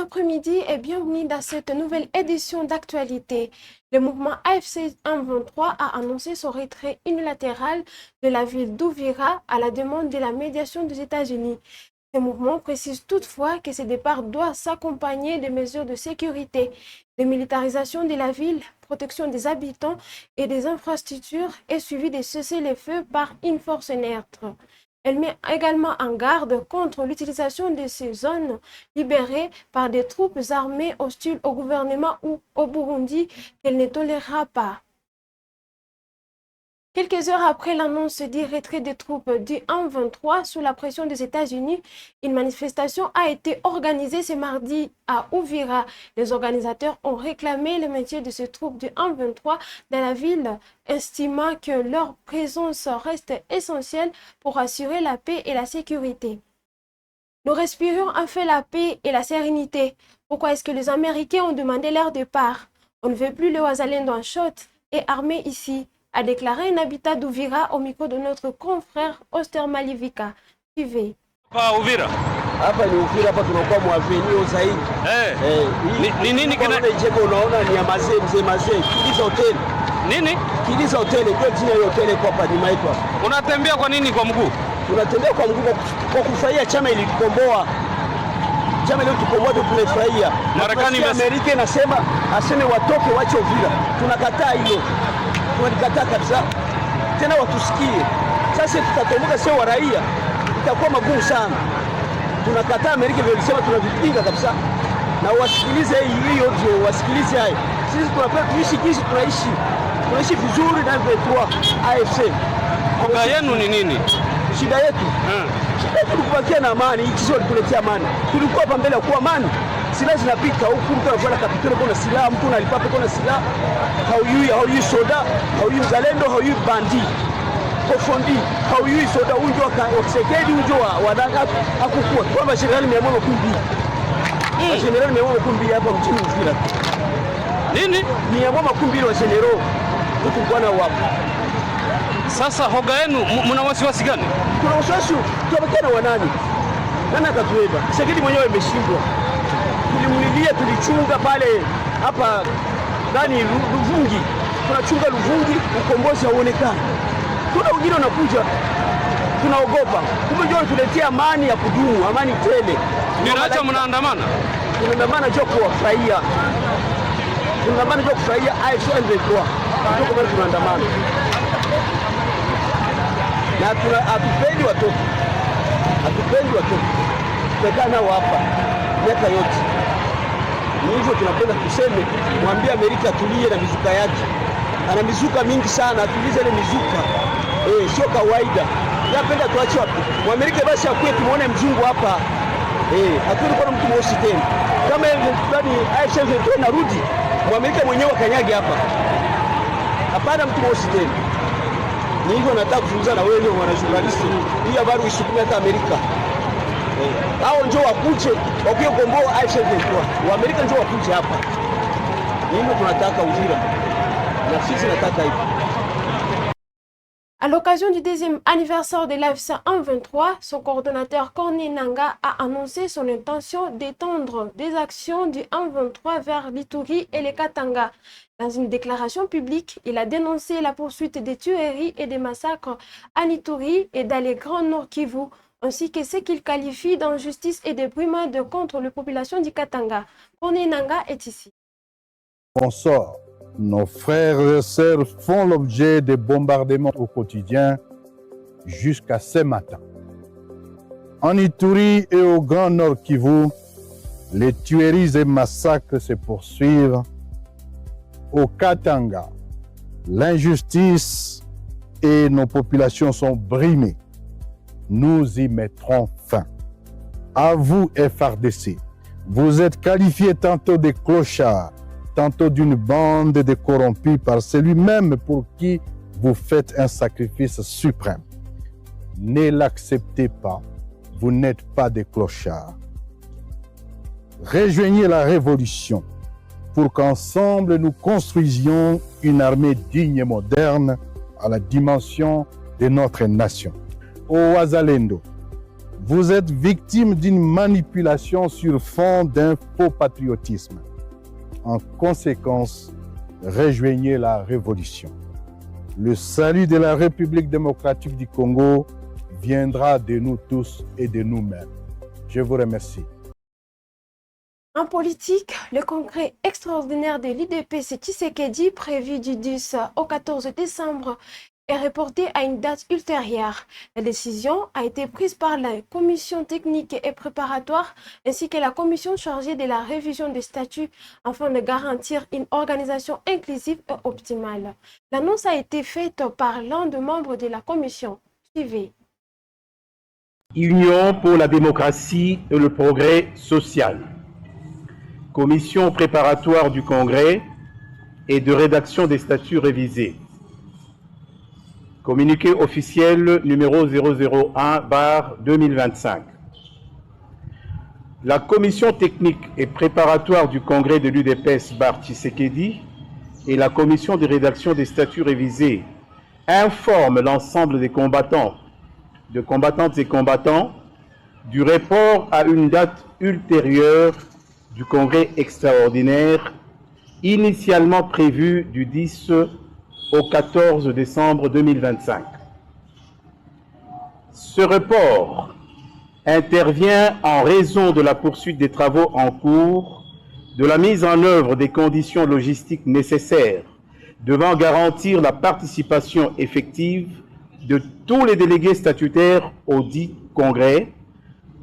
après-midi et bienvenue dans cette nouvelle édition d'actualité. Le mouvement AFC 123 a annoncé son retrait unilatéral de la ville d'Uvira à la demande de la médiation des États-Unis. Ce mouvement précise toutefois que ce départ doit s'accompagner de mesures de sécurité, de militarisation de la ville, protection des habitants et des infrastructures et suivi de cessez-le-feu par une force neutre. Elle met également en garde contre l'utilisation de ces zones libérées par des troupes armées hostiles au gouvernement ou au Burundi qu'elle ne tolérera pas. Quelques heures après l'annonce du retrait des troupes du 1-23 sous la pression des États-Unis, une manifestation a été organisée ce mardi à Uvira. Les organisateurs ont réclamé le maintien de ces troupes du 1-23 dans la ville, estimant que leur présence reste essentielle pour assurer la paix et la sécurité. Nous respirons enfin la paix et la sérénité. Pourquoi est-ce que les Américains ont demandé leur départ? On ne veut plus les Wazalendo en shot et armés ici, a déclaré un habitat d'Uvira au micro de notre confrère Oster Malivika. Suivez. Uvira. Hapa ni Uvira, hapa tunakuwa mwavenio zaidi. Ni nini kina jengo unaona ni ya mzee Kiliza Hotel. Nini? Kiliza Hotel ndio jina ya hotel kwa hapa nyuma yetu. Unatembea kwa nini kwa mguu? Tunatembea kwa mguu kwa kufurahia chama ilikomboa. Chama ile tukomboa tunafurahia. Marekani Amerika inasema aseme watoke wache Uvira. Tunakataa hilo. Tunakataa kabisa. Tena watusikie. Sasa tutatomoka sio wa raia. Itakuwa magumu sana. Tunakataa Amerika vile ilisema, tunavipinga kabisa. Na wasikilize hiyo audio, wasikilize haya. Sisi tunapenda tuishi jinsi tunaishi. Tunaishi vizuri na V3 AFC. Hoga yenu ni nini? Shida yetu. Shida yetu ni kubakia na amani. Hiki sio tuletea amani. Tulikuwa hapa mbele kwa amani. Silaha zinapita huku, mtu anavaa kapitoni kwa silaha, mtu analipapo kwa silaha. Hauyui soda, hauyui mzalendo, hauyui bandi. Kofondi, hauyui soda, unjo wa Kisekedi, unjo wa Danga hakukua. Kwa majenerali 112. Majenerali 112 hapa mjini Uvira. Nini? 112 wa general. Mtu bwana wapo. Sasa hoga yenu mna wasiwasi gani? Kuna wasiwasi, tutabaki na wanani? Nani atatuweza? Kisekedi mwenyewe ameshindwa. Tulimlilia, tulichunga pale hapa ndani Luvungi. Tunachunga Luvungi, ukombozi hauonekani. Tuna wengine wanakuja, tunaogopa. Kumbe ndio tuletea amani ya kudumu, amani tele. Ninaacha mnaandamana? Tunaandamana juu kwa kufurahia. Tunaandamana juu kufurahia AFC 123. Tuko bado tunaandamana. Na hatupendi watoto. Hatupendi watoto. Tutakaa nao hapa miaka yote. Ni hivyo tunapenda tuseme, mwambie Amerika atulie na mizuka yake. Ana mizuka mingi sana, atulize ile mizuka. Sio kawaida. Napenda tuache wapi? Mwamerika basi akue tumuone mzungu hapa. Hatuoni kwa mtu mweusi tena. Kama ndani AFC ndio narudi, Mwamerika mwenyewe akanyage hapa. Hapana mtu mweusi tena. Ni hivyo nataka kuzungumza na wewe wana journalist. Hii habari uisukumie hata Amerika. Hao njoo wakuje, wakuye komboa AFC 123. Wa Amerika njoo wakuje hapa. Ni hivyo tunataka Uvira. Na sisi nataka hivyo. À l'occasion du deuxième anniversaire de l'AFC 1-23, son coordonnateur Corneille Nangaa a annoncé son intention d'étendre des actions du 1-23 vers l'Ituri et les Katanga. Dans une déclaration publique, il a dénoncé la poursuite des tueries et des massacres à l'Ituri et dans les Grands Nord Kivu, ainsi que ce qu'il qualifie d'injustice et de brimade contre la population du Katanga. Corneille Nangaa est ici. Bonsoir. Nos frères et sœurs font l'objet de bombardements au quotidien jusqu'à ce matin. En Ituri et au Grand Nord Kivu, les tueries et massacres se poursuivent. Au Katanga, l'injustice et nos populations sont brimées. Nous y mettrons fin. À vous, FARDC, vous êtes qualifiés tantôt de clochards, tantôt d'une bande de corrompus par celui-même pour qui vous faites un sacrifice suprême. Ne l'acceptez pas, vous n'êtes pas des clochards. Rejoignez la révolution pour qu'ensemble nous construisions une armée digne et moderne à la dimension de notre nation. Au Wazalendo, Vous êtes victime d'une manipulation sur fond d'un faux patriotisme. En conséquence, rejoignez la révolution. Le salut de la République démocratique du Congo viendra de nous tous et de nous-mêmes. Je vous remercie. En politique, le congrès extraordinaire de l'UDPS Tshisekedi, prévu du 10 au 14 décembre, est reporté à une date ultérieure. La décision a été prise par la commission technique et préparatoire ainsi que la commission chargée de la révision des statuts afin de garantir une organisation inclusive et optimale. L'annonce a été faite par l'un des membres de la commission. Suivez. Union pour la démocratie et le progrès social. Commission préparatoire du Congrès et de rédaction des statuts révisés. Communiqué officiel numéro 001/2025. La commission technique et préparatoire du Congrès de l'UDPS Tshisekedi et la commission de rédaction des statuts révisés informent l'ensemble des combattantes et combattants du report à une date ultérieure du Congrès extraordinaire initialement prévu du 10 au 14 décembre 2025. Ce report intervient en raison de la poursuite des travaux en cours, de la mise en œuvre des conditions logistiques nécessaires devant garantir la participation effective de tous les délégués statutaires au dit congrès,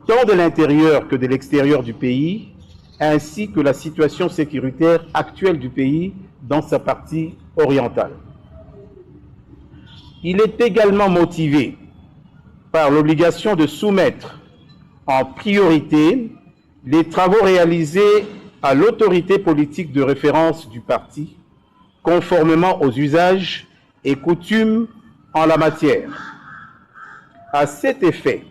tant de l'intérieur que de l'extérieur du pays, ainsi que la situation sécuritaire actuelle du pays dans sa partie orientale. Il est également motivé par l'obligation de soumettre en priorité les travaux réalisés à l'autorité politique de référence du parti, conformément aux usages et coutumes en la matière. À cet effet,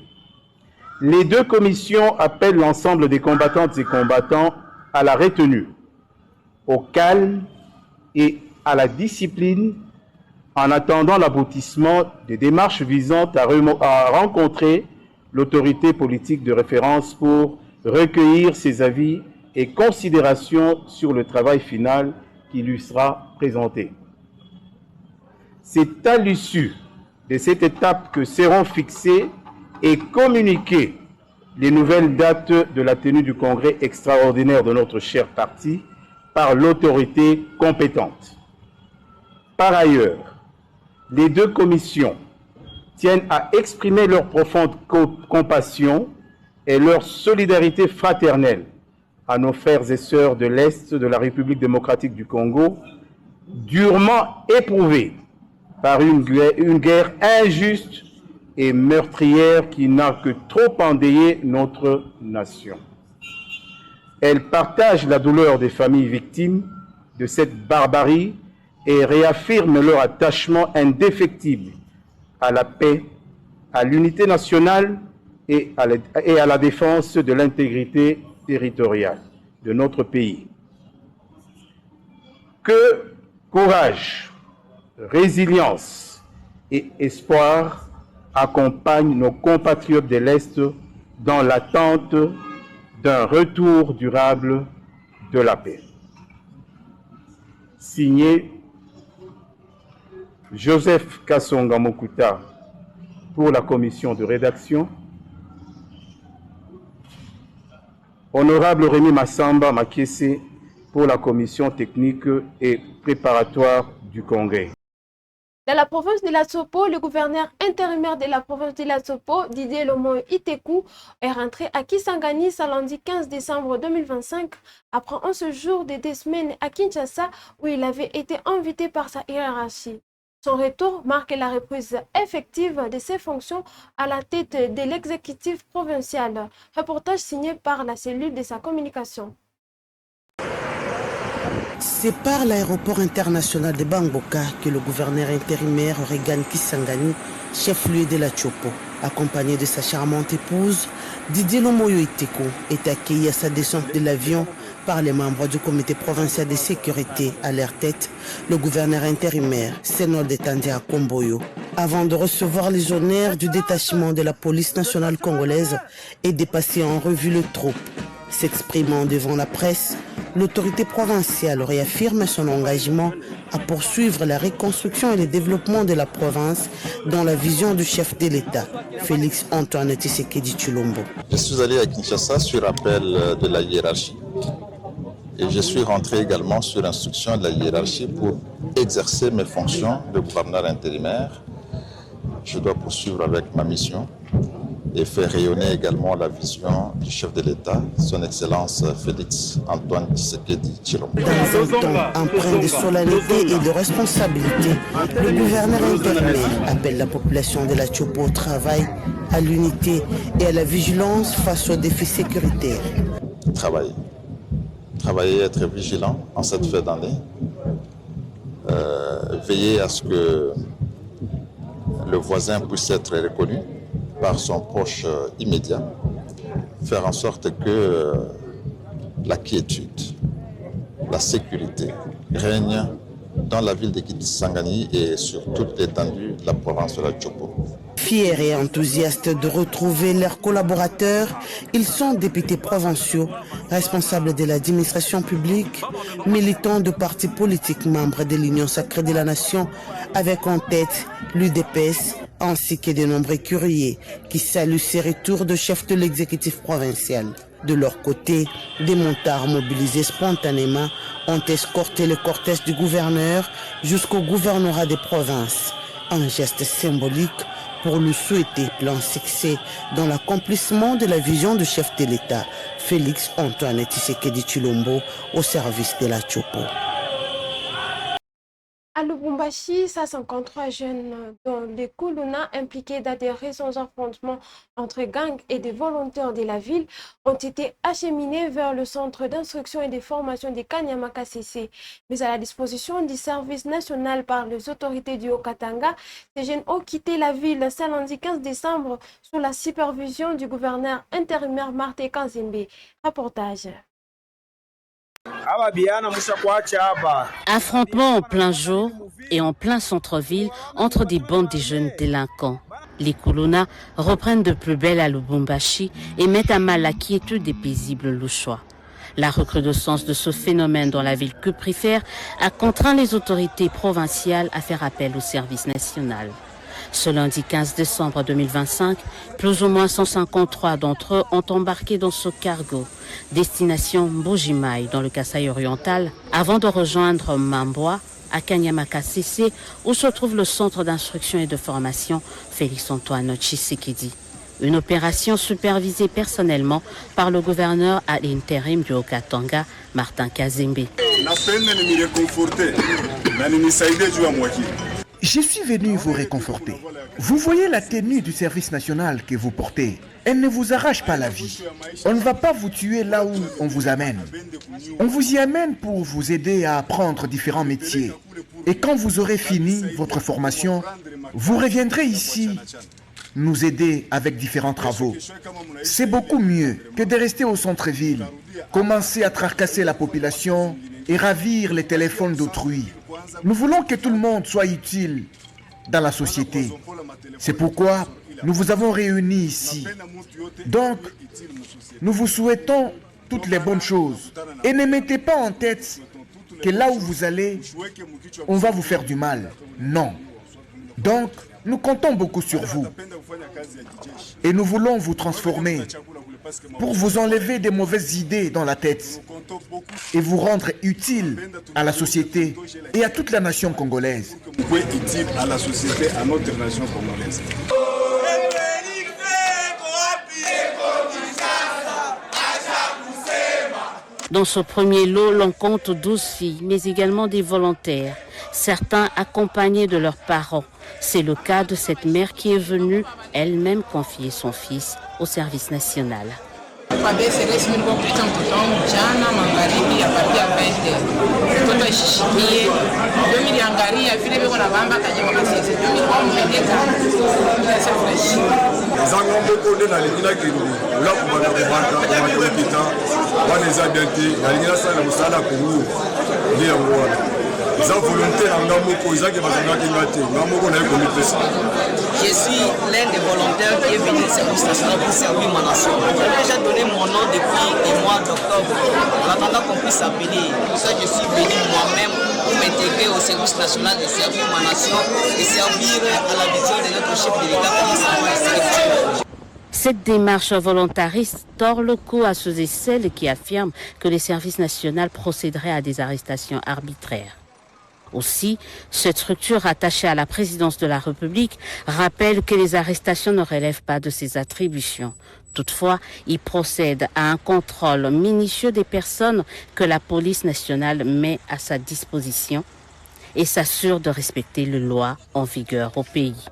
les deux commissions appellent l'ensemble des combattantes et combattants à la retenue, au calme et à la discipline en attendant l'aboutissement des démarches visant à rencontrer l'autorité politique de référence pour recueillir ses avis et considérations sur le travail final qui lui sera présenté. C'est à l'issue de cette étape que seront fixées et communiquer les nouvelles dates de la tenue du congrès extraordinaire de notre cher parti par l'autorité compétente. Par ailleurs, les deux commissions tiennent à exprimer leur profonde compassion et leur solidarité fraternelle à nos frères et sœurs de l'Est de la République démocratique du Congo, durement éprouvés par une guerre injuste et meurtrière qui n'a que trop endeuillé notre nation. Elles partagent la douleur des familles victimes de cette barbarie et réaffirment leur attachement indéfectible à la paix, à l'unité nationale et à la défense de l'intégrité territoriale de notre pays. Que courage, résilience et espoir accompagnent nos compatriotes de l'Est dans l'attente d'un retour durable de la paix. Signé Joseph Kasonga Mokuta pour la commission de rédaction, Honorable Rémi Massamba Makiese pour la commission technique et préparatoire du Congrès. Dans la province de l'Atsopo, le gouverneur intérimaire de la province de l'Atsopo, Didier Lomoyo Itekou, est rentré à Kisangani ce lundi 15 décembre 2025 après un séjour de 2 semaines à Kinshasa où il avait été invité par sa hiérarchie. Son retour marque la reprise effective de ses fonctions à la tête de l'exécutif provincial. Reportage signé par la cellule de sa communication. C'est par l'aéroport international de Bamboka que le gouverneur intérimaire Regan Kisangani, chef-lieu de la Tchopo, accompagné de sa charmante épouse, Didier Lomoyo Itekou, est accueilli à sa descente de l'avion par les membres du comité provincial de sécurité à leur tête, le gouverneur intérimaire Senol de Tandia Komboyo, avant de recevoir les honneurs du détachement de la police nationale congolaise et de passer en revue le troupe. S'exprimant devant la presse, l'autorité provinciale réaffirme son engagement à poursuivre la reconstruction et le développement de la province dans la vision du chef de l'État, Félix Antoine Tshisekedi Tshilombo. Je suis allé à Kinshasa sur appel de la hiérarchie et je suis rentré également sur instruction de la hiérarchie pour exercer mes fonctions de gouverneur intérimaire. Je dois poursuivre avec ma mission et faire rayonner également la vision du chef de l'État, son Excellence Félix Antoine Tshisekedi Tshilombo. Dans un temps empreint de solennité et de responsabilité, le gouverneur intérimaire appelle la population de la Tchopo au travail, à l'unité et à la vigilance face aux défis sécuritaires. Travailler, être vigilant en cette fin d'année, veiller à ce que le voisin puisse être reconnu par son proche immédiat, faire en sorte que la quiétude, la sécurité règne dans la ville de Kisangani et sur toute l'étendue de la province de la Tchopo. Fiers et enthousiastes de retrouver leurs collaborateurs, ils sont députés provinciaux, responsables de l'administration publique, militants de partis politiques, membres de l'Union sacrée de la nation, avec en tête l'UDPS, ainsi que de nombreux courriers qui saluent ces retours de chefs de l'exécutif provincial. De leur côté, des montards mobilisés spontanément ont escorté le cortège du gouverneur jusqu'au gouvernorat des provinces. Un geste symbolique pour lui souhaiter plein succès dans l'accomplissement de la vision du chef de l'État, Félix Antoine Tshisekedi Tshilombo, au service de la Tchopo. À Lubumbashi, 153 jeunes, dont les Kuluna impliqués dans des récents affrontements entre gangs et des volontaires de la ville, ont été acheminés vers le centre d'instruction et de formation de Kanyama-KCC. Mais à la disposition du service national par les autorités du Haut-Katanga, ces jeunes ont quitté la ville ce lundi 15 décembre sous la supervision du gouverneur intérimaire Martin Kanzembe. Reportage. Affrontement en plein jour et en plein centre-ville entre des bandes de jeunes délinquants. Les Kuluna reprennent de plus belle à Lubumbashi et mettent à mal la quiétude des paisibles Louchois. La recrudescence de ce phénomène dans la ville cuprifère a contraint les autorités provinciales à faire appel au service national. Ce lundi 15 décembre 2025, plus ou moins 153 d'entre eux ont embarqué dans ce cargo, destination Mbujimai dans le Kasaï oriental, avant de rejoindre Mamboa à Kanyama-KCC, où se trouve le centre d'instruction et de formation Félix Antoine Tshisekedi. Une opération supervisée personnellement par le gouverneur à l'intérim du Haut-Katanga, Martin Kanzembe. Je suis venu vous réconforter. Vous voyez la tenue du service national que vous portez. Elle ne vous arrache pas la vie. On ne va pas vous tuer là où on vous amène. On vous y amène pour vous aider à apprendre différents métiers. Et quand vous aurez fini votre formation, vous reviendrez ici nous aider avec différents travaux. C'est beaucoup mieux que de rester au centre-ville, commencer à tracasser la population et ravir les téléphones d'autrui. Nous voulons que tout le monde soit utile dans la société. C'est pourquoi nous vous avons réunis ici. Donc, nous vous souhaitons toutes les bonnes choses. Et ne mettez pas en tête que là où vous allez, on va vous faire du mal. Non. Donc, nous comptons beaucoup sur vous. Et nous voulons vous transformer pour vous enlever des mauvaises idées dans la tête et vous rendre utile à la société et à toute la nation congolaise. Utile à la société, à notre nation congolaise. Dans ce premier lot, l'on compte 12 filles, mais également des volontaires, certains accompagnés de leurs parents. C'est le cas de cette mère qui est venue elle-même confier son fils au service national. Je suis l'un des volontaires qui est venu au service national pour servir ma nation. J'avais déjà donné mon nom depuis le mois d'octobre, en attendant qu'on puisse s'appeler. Pour ça, je suis venu moi-même pour m'intégrer au service national et servir ma nation et servir à la vision de notre chef délégat qui s'appelle. Cette démarche volontariste tord le cou à ceux et celles qui affirment que les services nationaux procéderaient à des arrestations arbitraires. Aussi, cette structure attachée à la présidence de la République rappelle que les arrestations ne relèvent pas de ses attributions. Toutefois, il procède à un contrôle minutieux des personnes que la police nationale met à sa disposition et s'assure de respecter les lois en vigueur au pays.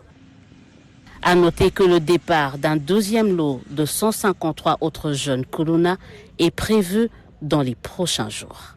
À noter que le départ d'un deuxième lot de 153 autres jeunes Kuluna est prévu dans les prochains jours.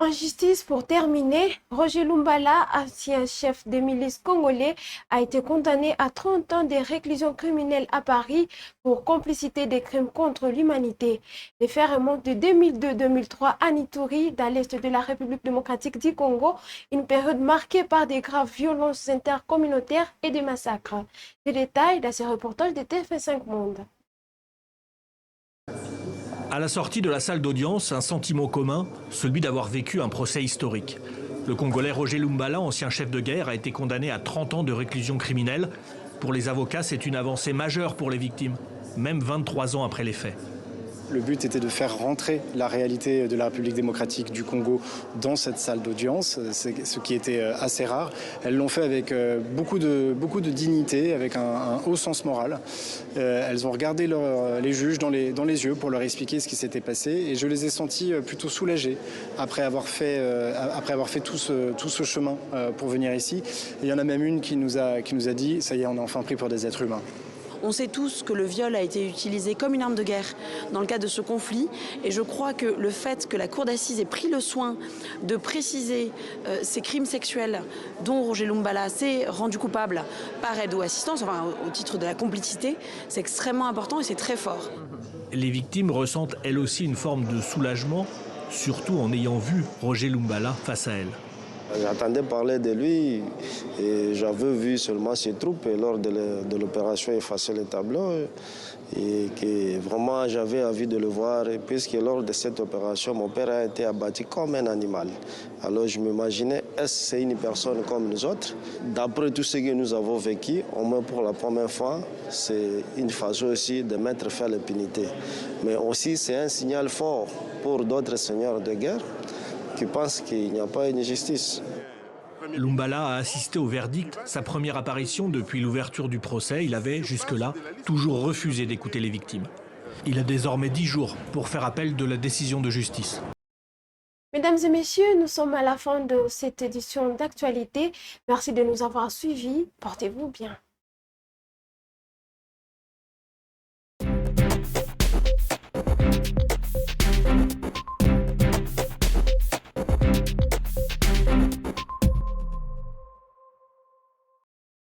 En justice, pour terminer, Roger Lumbala, ancien chef des milices congolais, a été condamné à 30 ans de réclusion criminelle à Paris pour complicité des crimes contre l'humanité. Les faits remontent de 2002-2003 à Ituri, dans l'est de la République démocratique du Congo, une période marquée par des graves violences intercommunautaires et des massacres. Les détails dans ce reportage de TF5 Monde. À la sortie de la salle d'audience, un sentiment commun, celui d'avoir vécu un procès historique. Le Congolais Roger Lumbala, ancien chef de guerre, a été condamné à 30 ans de réclusion criminelle. Pour les avocats, c'est une avancée majeure pour les victimes, même 23 ans après les faits. Le but était de faire rentrer la réalité de la République démocratique du Congo dans cette salle d'audience, ce qui était assez rare. Elles l'ont fait avec beaucoup de dignité, avec un haut sens moral. Elles ont regardé les juges dans les yeux pour leur expliquer ce qui s'était passé et je les ai sentis plutôt soulagés après avoir fait tout ce chemin pour venir ici. Et il y en a même une qui nous a dit « ça y est, on est enfin pris pour des êtres humains ». On sait tous que le viol a été utilisé comme une arme de guerre dans le cadre de ce conflit et je crois que le fait que la Cour d'assises ait pris le soin de préciser ces crimes sexuels dont Roger Lumbala s'est rendu coupable par aide ou assistance, enfin au titre de la complicité, c'est extrêmement important et c'est très fort. Les victimes ressentent elles aussi une forme de soulagement, surtout en ayant vu Roger Lumbala face à elles. J'entendais parler de lui et j'avais vu seulement ses troupes lors de l'opération Effacer les tableaux et que vraiment j'avais envie de le voir puisque lors de cette opération mon père a été abattu comme un animal. Alors je m'imaginais, est-ce que c'est une personne comme nous autres? D'après tout ce que nous avons vécu, au moins pour la première fois, c'est une façon aussi de mettre fin à l'impunité. Mais aussi c'est un signal fort pour d'autres seigneurs de guerre qui pensent qu'il n'y a pas une justice. Lumbala a assisté au verdict, sa première apparition depuis l'ouverture du procès. Il avait, jusque-là, toujours refusé d'écouter les victimes. Il a désormais 10 jours pour faire appel de la décision de justice. Mesdames et messieurs, nous sommes à la fin de cette édition d'actualité. Merci de nous avoir suivis. Portez-vous bien.